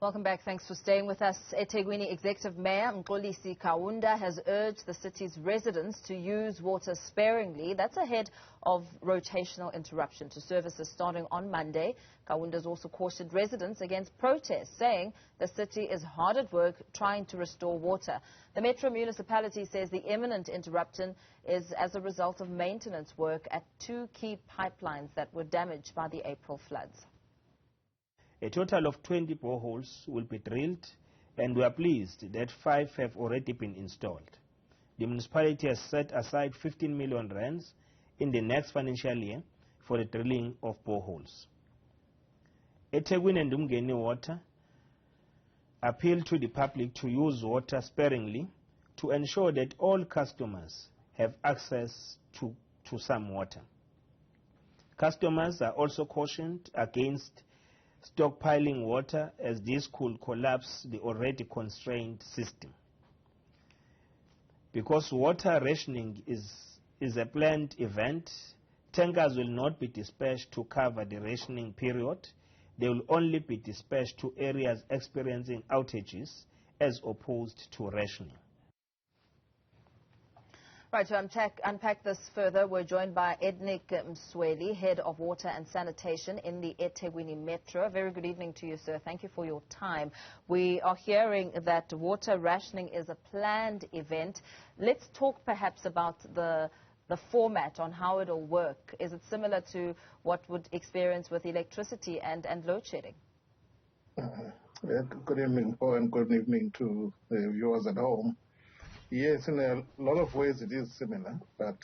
Welcome back. Thanks for staying with us. eThekwini Executive Mayor Mxolisi Kaunda has urged the city's residents to use water sparingly. That's ahead of rotational interruption to services starting on Monday. Kaunda has also cautioned residents against protests, saying the city is hard at work trying to restore water. The Metro municipality says the imminent interruption is as a result of maintenance work at 2 key pipelines that were damaged by the April floods. A total of 20 boreholes will be drilled, and we are pleased that 5 have already been installed. The municipality has set aside 15 million rands in the next financial year for the drilling of boreholes. eThekwini and Umgeni Water appeal to the public to use water sparingly to ensure that all customers have access to some water. Customers are also cautioned against stockpiling water, as this could collapse the already constrained system. Because water rationing is a planned event, tankers will not be dispatched to cover the rationing period. They will only be dispatched to areas experiencing outages as opposed to rationing. Right, to unpack this further, we're joined by Ednick Msweli, Head of Water and Sanitation in the eThekwini Metro. Very good evening to you, sir. Thank you for your time. We are hearing that water rationing is a planned event. Let's talk perhaps about the format on how it will work. Is it similar to what would experience with electricity and load shedding? Good evening, Paul, and good evening to the viewers at home. Yes, in a lot of ways it is similar, but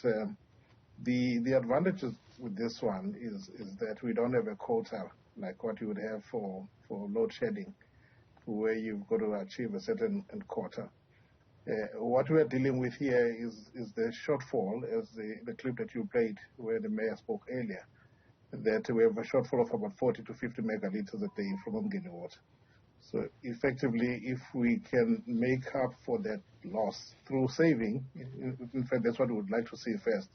the advantages with this one is that we don't have a quota like what you would have for load shedding, where you've got to achieve a certain quota. What we are dealing with here is the shortfall, as the clip that you played where the mayor spoke earlier, that we have a shortfall of about 40 to 50 megalitres a day from Umgeni Water. So effectively, if we can make up for that loss through saving, in fact, that's what we would like to see first,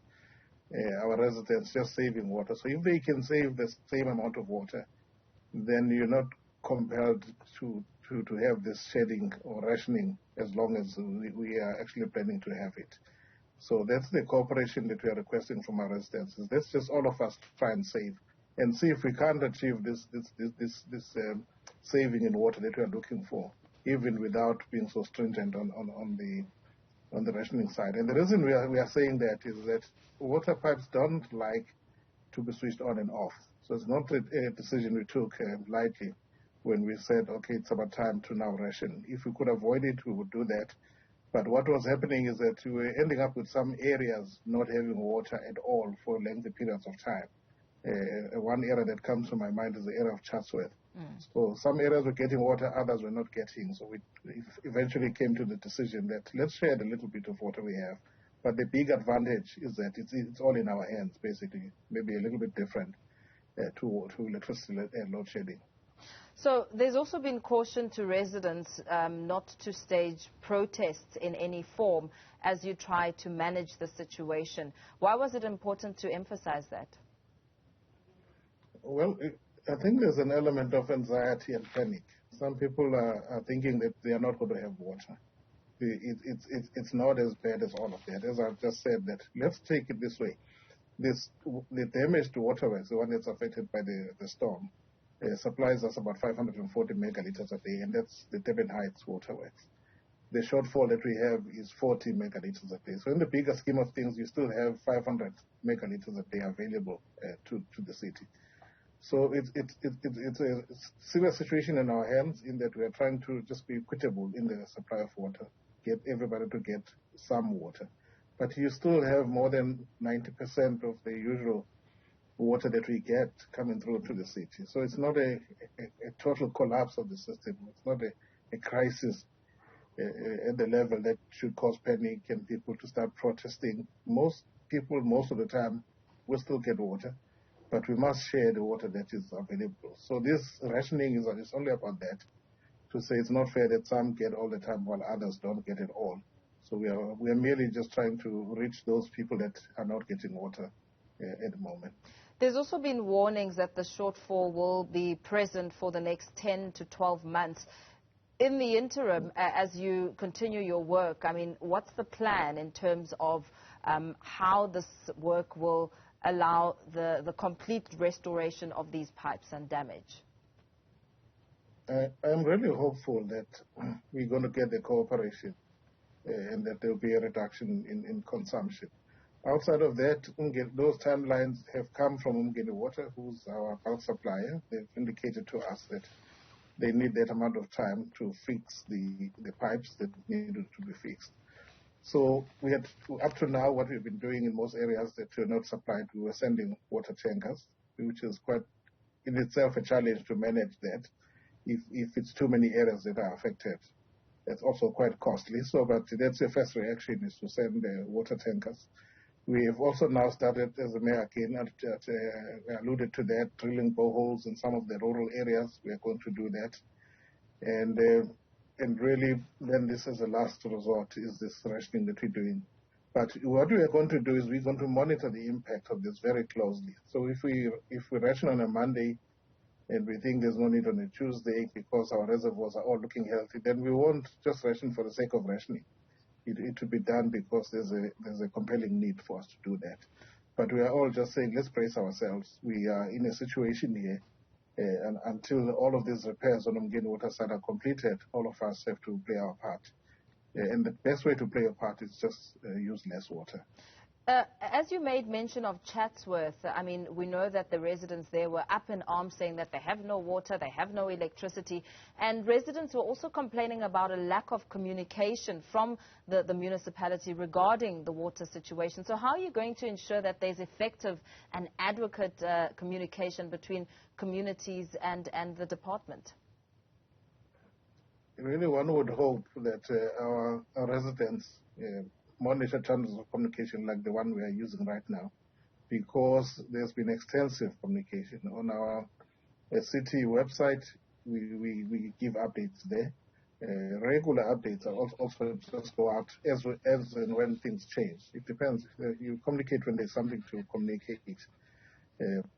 our residents just saving water. So if they can save the same amount of water, then you're not compelled to have this shedding or rationing as long as we are actually planning to have it. So that's the cooperation that we are requesting from our residents. Let's just all of us try and save and see if we can't achieve this saving in water that we are looking for, even without being so stringent on the rationing side. And the reason we are saying that is that water pipes don't like to be switched on and off. So it's not a decision we took lightly when we said, okay, it's about time to now ration. If we could avoid it, we would do that. But what was happening is that we were ending up with some areas not having water at all for lengthy periods of time. One area that comes to my mind is the area of Chatsworth. So some areas were getting water, others were not getting. So we eventually came to the decision that let's share the little bit of water we have. But the big advantage is that it's all in our hands, basically, maybe a little bit different to electricity and load shedding. So there's also been caution to residents not to stage protests in any form as you try to manage the situation. Why was it important to emphasize that? Well, I think there's an element of anxiety and panic. Some people are thinking that they are not going to have water. It's not as bad as all of that. As I've just said, that let's take it this way. The damaged waterways, the one that's affected by the storm, supplies us about 540 megalitres a day, and that's the Durban Heights waterways. The shortfall that we have is 40 megalitres a day. So in the bigger scheme of things, you still have 500 megalitres a day available to the city. So it's a serious situation in our hands, in that we are trying to just be equitable in the supply of water, get everybody to get some water. But you still have more than 90% of the usual water that we get coming through to the city. So it's not a total collapse of the system. It's not a crisis at the level that should cause panic and people to start protesting. Most people, most of the time, will still get water, but we must share the water that is available. So this rationing is only about that, to say it's not fair that some get all the time while others don't get it all. So we are merely just trying to reach those people that are not getting water at the moment. There's also been warnings that the shortfall will be present for the next 10 to 12 months. In the interim, as you continue your work, I mean, what's the plan in terms of how this work will allow the complete restoration of these pipes and damage? I'm really hopeful that we're going to get the cooperation and that there will be a reduction in consumption. Outside of that, those timelines have come from Umgeni Water, who's our bulk supplier. They've indicated to us that they need that amount of time to fix the pipes that needed to be fixed. So we had up to now, what we've been doing in most areas that were not supplied, we were sending water tankers, which is quite in itself a challenge to manage that if it's too many areas that are affected. That's also quite costly. So, but that's the first reaction, is to send the water tankers. We have also now started, as the mayor again alluded to that, drilling boreholes in some of the rural areas. We are going to do that. And really, then this is a last resort, is this rationing that we're doing. But what we are going to do is we're going to monitor the impact of this very closely. So if we ration on a Monday and we think there's no need on a Tuesday because our reservoirs are all looking healthy, then we won't just ration for the sake of rationing. It will be done because there's a compelling need for us to do that. But we are all just saying, let's brace ourselves. We are in a situation here, and until all of these repairs on Umgeni Water side are completed, all of us have to play our part. And the best way to play your part is just use less water. As you made mention of Chatsworth, I mean, we know that the residents there were up in arms saying that they have no water, they have no electricity, and residents were also complaining about a lack of communication from the municipality regarding the water situation. So how are you going to ensure that there's effective and adequate communication between communities and the department? Really, one would hope that our residents monitor channels of communication like the one we are using right now, because there's been extensive communication. On our city website, we give updates there. Regular updates are also just go out as and when things change. It depends. You communicate when there's something to communicate.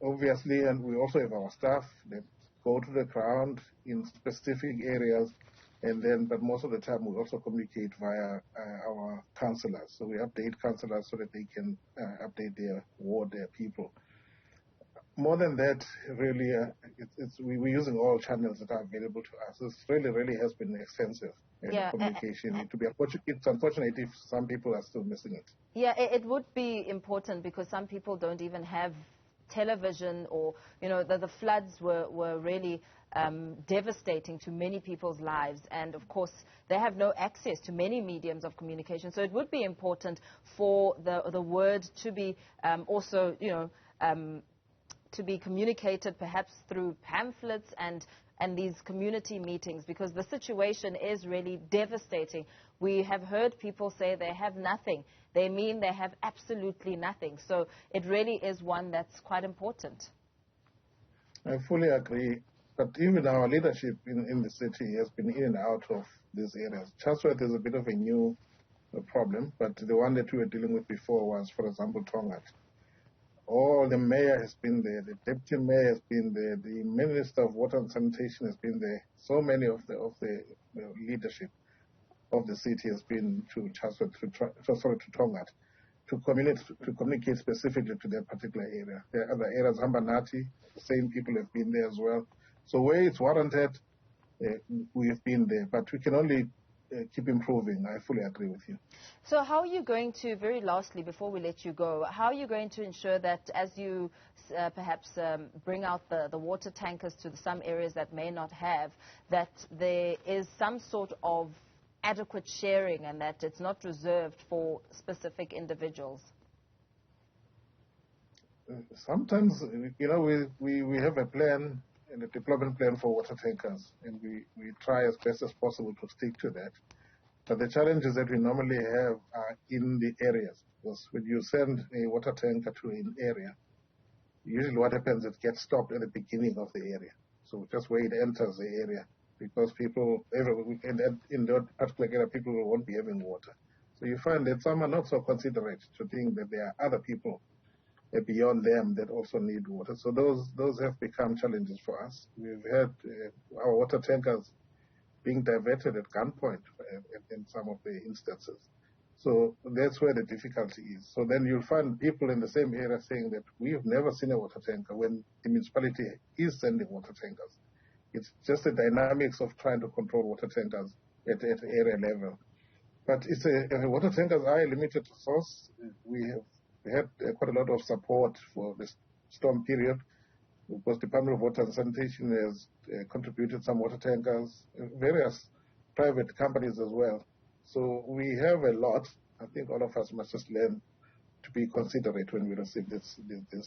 Obviously, and we also have our staff that go to the ground in specific areas. And then, but most of the time, we also communicate via our councillors. So we update councillors so that they can update their ward, their people. More than that, really, we're using all channels that are available to us. This really has been extensive communication. It's unfortunate if some people are still missing it. Yeah, it would be important because some people don't even have television, or, you know, the floods were really devastating to many people's lives, and of course they have no access to many mediums of communication. So it would be important for the word to be also, you know, to be communicated perhaps through pamphlets and these community meetings, because the situation is really devastating. We have heard people say they have nothing. They mean they have absolutely nothing. So it really is one that's quite important. I fully agree. But even our leadership in the city has been in and out of these areas. Chatsworth is a bit of a new problem, but the one that we were dealing with before was, for example, Tongat. The mayor has been there, the deputy mayor has been there, the minister of water and sanitation has been there. So many of the leadership of the city has been to Chatsworth, to Tongat, to communicate specifically to that particular area. There are other areas, Hambanati, the same people have been there as well. So where it's warranted, we have been there, but we can only keep improving. I fully agree with you. So how are you going to, very lastly, before we let you go, how are you going to ensure that as you perhaps bring out the water tankers to some areas that may not have, that there is some sort of adequate sharing and that it's not reserved for specific individuals? Sometimes, you know, we have a plan, and a deployment plan for water tankers, and we try as best as possible to stick to that. But the challenges that we normally have are in the areas, because when you send a water tanker to an area, usually what happens is it gets stopped at the beginning of the area. So just where it enters the area, because people, in that particular area, people won't be having water. So you find that some are not so considerate to think that there are other people beyond them that also need water. So those have become challenges for us. We've had our water tankers being diverted at gunpoint in some of the instances. So that's where the difficulty is. So then you'll find people in the same area saying that we've never seen a water tanker when the municipality is sending water tankers. It's just the dynamics of trying to control water tankers at area level. But it's water tankers are a limited resource. We had quite a lot of support for the storm period, because the Department of Water and Sanitation has contributed some water tankers, various private companies as well. So we have a lot. I think all of us must just learn to be considerate when we receive this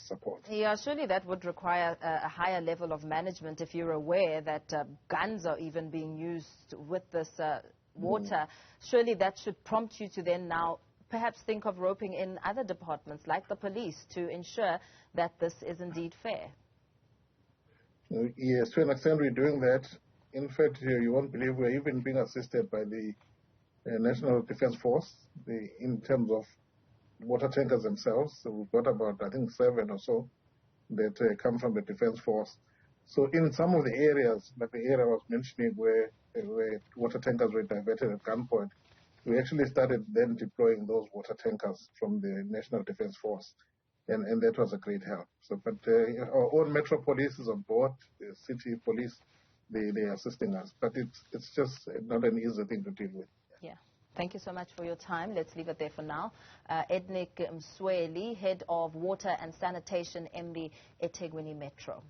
support. Yeah, surely that would require a higher level of management if you're aware that guns are even being used with this water. Surely that should prompt you to then now perhaps think of roping in other departments like the police to ensure that this is indeed fair. Yes, to an extent we're doing that. In fact, you won't believe we're even being assisted by the National Defense Force in terms of water tankers themselves. So we've got about, I think, 7 or so that come from the Defense Force. So in some of the areas, like the area I was mentioning where water tankers were diverted at gunpoint, we actually started then deploying those water tankers from the National Defense Force. And that was a great help. So, but our own Metro Police is on board, the city police, they are assisting us. But it's just not an easy thing to deal with. Yeah. Thank you so much for your time. Let's leave it there for now. Ednick Msweli, Head of Water and Sanitation, MB eThekwini Metro.